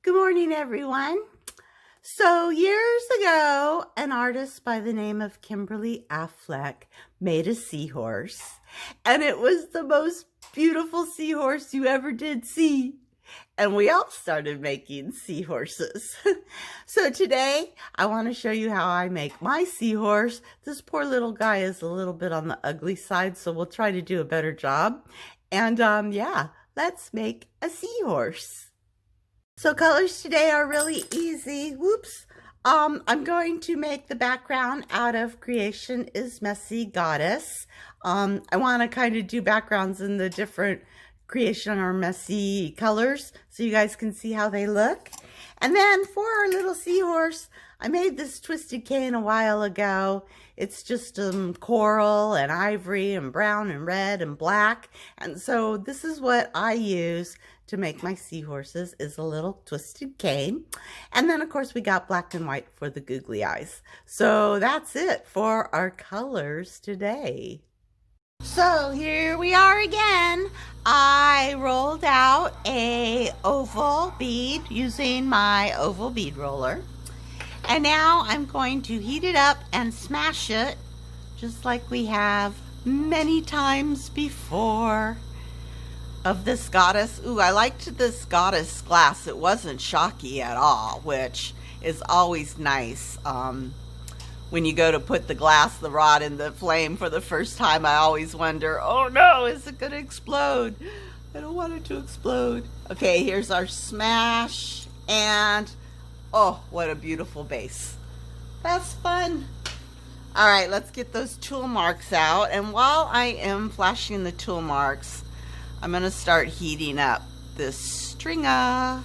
Good morning, everyone. So years ago, an artist by the name of Kimberly Affleck made a seahorse, and it was the most beautiful seahorse you ever did see. And we all started making seahorses. So today, I want to show you how I make my seahorse. This poor little guy is a little bit on the ugly side, so we'll try to do a better job. And yeah, let's make a seahorse. So colors today are really easy. Whoops. I'm going to make the background out of Creation is Messy Goddess. I want to kind of do backgrounds in the different Creation or Messy colors so you guys can see how they look. And then for our little seahorse, I made this twisted cane a while ago. It's just coral and ivory and brown and red and black. And so this is what I use to make my seahorses, is a little twisted cane. And then of course we got black and white for the googly eyes. So that's it for our colors today. So here we are again. I rolled out a oval bead using my oval bead roller. And now I'm going to heat it up and smash it just like we have many times before. Of this goddess. Ooh, I liked this goddess glass. It wasn't shocky at all, which is always nice. When you go to put the rod in the flame for the first time, I always wonder, oh no, is it gonna explode? I don't want it to explode. Okay, here's our smash, and oh, what a beautiful base. That's fun. All right, let's get those tool marks out. And while I am flashing the tool marks, I'm going to start heating up this stringer.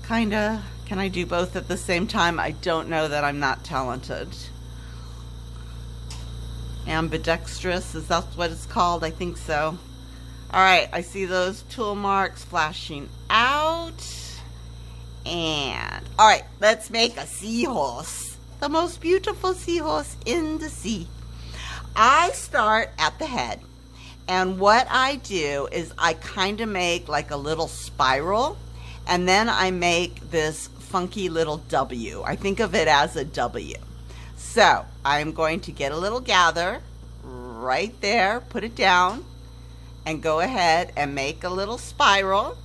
Kinda. Can I do both at the same time? I don't know that I'm not talented. Ambidextrous, is that what it's called? I think so. Alright, I see those tool marks flashing out. And, alright, let's make a seahorse. The most beautiful seahorse in the sea. I start at the head. And what I do is I kind of make like a little spiral, and then I make this funky little W. I think of it as a W. So I'm going to get a little gather right there, put it down, and go ahead and make a little spiral.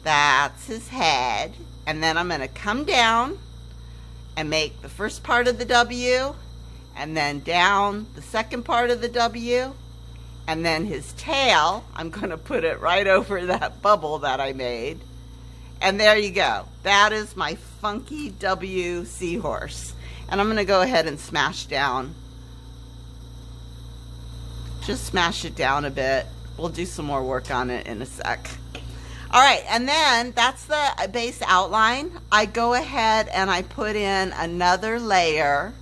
That's his head. And then I'm going to come down and make the first part of the W, and then down the second part of the W, and then his tail, I'm going to put it right over that bubble that I made. And there you go. That is my funky W seahorse. And I'm going to go ahead and smash down. Just smash it down a bit. We'll do some more work on it in a sec. All right, and then that's the base outline. I go ahead and I put in another layer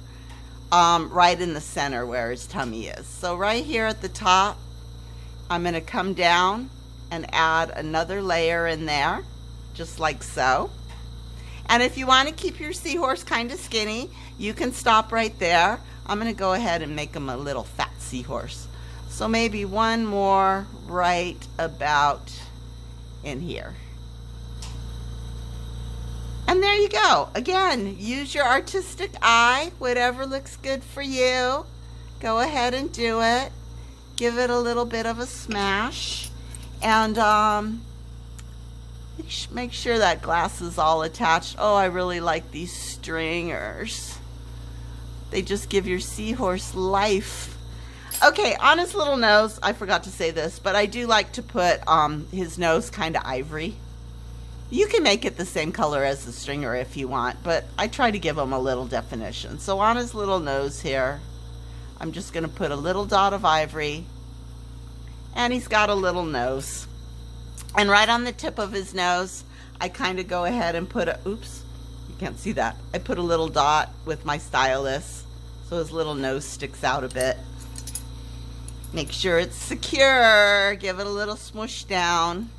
right in the center where his tummy is. So right here at the top, I'm going to come down and add another layer in there, just like so. And if you want to keep your seahorse kind of skinny, you can stop right there. I'm going to go ahead and make him a little fat seahorse. So maybe one more right about in here. And there you go. Again, use your artistic eye. Whatever looks good for you, go ahead and do it. Give it a little bit of a smash. And make sure that glass is all attached. Oh, I really like these stringers. They just give your seahorse life. Okay, on his little nose, I forgot to say this, but I do like to put his nose kind of ivory. You can make it the same color as the stringer if you want, but I try to give him a little definition. So on his little nose here, I'm just going to put a little dot of ivory, and he's got a little nose. And right on the tip of his nose, I kind of go ahead and put a, oops, you can't see that. I put a little dot with my stylus so his little nose sticks out a bit. Make sure it's secure. Give it a little smush down.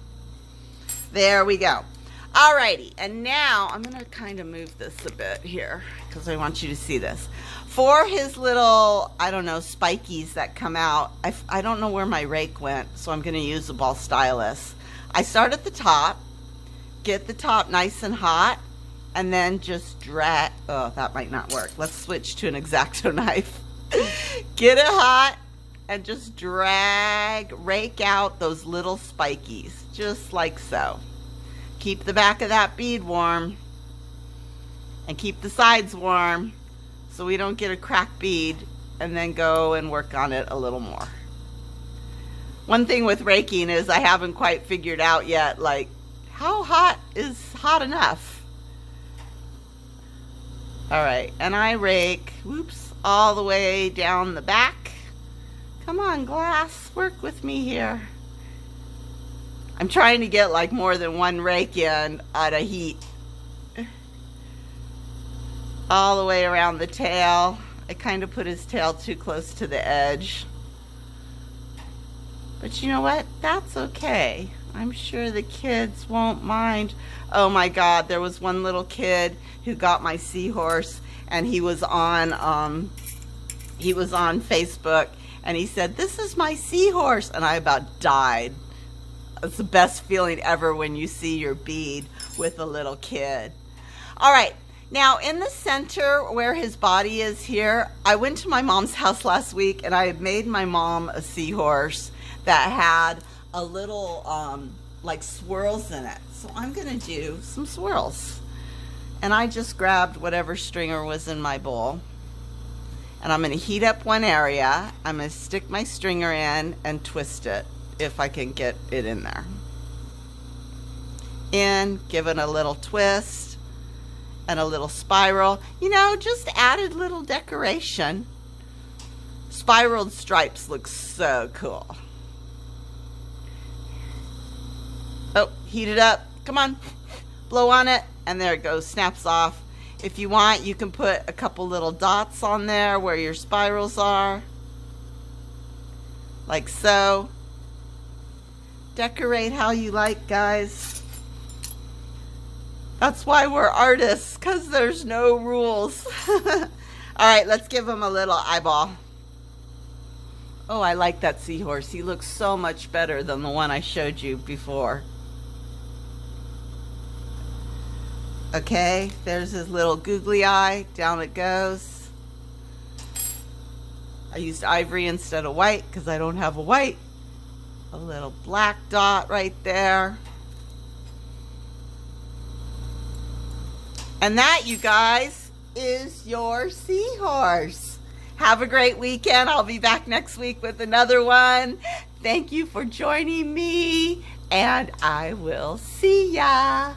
There we go. Alrighty, and now I'm going to kind of move this a bit here because I want you to see this. For his little, I don't know, spikies that come out, I don't know where my rake went, so I'm going to use a ball stylus. I start at the top, get the top nice and hot, and then just drag. Oh, that might not work. Let's switch to an X-Acto knife. Get it hot and just drag, rake out those little spikies, just like so. Keep the back of that bead warm and keep the sides warm so we don't get a cracked bead, and then go and work on it a little more. One thing with raking is I haven't quite figured out yet, like, how hot is hot enough? All right, and I rake, whoops, all the way down the back. Come on, glass, work with me here. I'm trying to get like more than one rake in at a heat. All the way around the tail. I kind of put his tail too close to the edge. But you know what? That's okay. I'm sure the kids won't mind. Oh my God, there was one little kid who got my Seahorse, and he was on Facebook, and he said, "This is my Seahorse," and I about died. It's the best feeling ever when you see your bead with a little kid. All right, now in the center where his body is here, I went to my mom's house last week, and I had made my mom a Seahorse that had a little like swirls in it. So I'm gonna do some swirls. And I just grabbed whatever stringer was in my bowl, and I'm gonna heat up one area. I'm gonna stick my stringer in and twist it, if I can get it in there. And give it a little twist and a little spiral. You know, just added little decoration. Spiraled stripes look so cool. Oh, heat it up. Come on. Blow on it. And there it goes. Snaps off. If you want, you can put a couple little dots on there where your spirals are. Like so. Decorate how you like, guys. That's why we're artists, because there's no rules. All right, let's give him a little eyeball. Oh, I like that Seahorse. He looks so much better than the one I showed you before. Okay, there's his little googly eye. Down it goes. I used ivory instead of white because I don't have a white. A little black dot right there. And that, you guys, is your Seahorse. Have a great weekend. I'll be back next week with another one. Thank you for joining me, and I will see ya.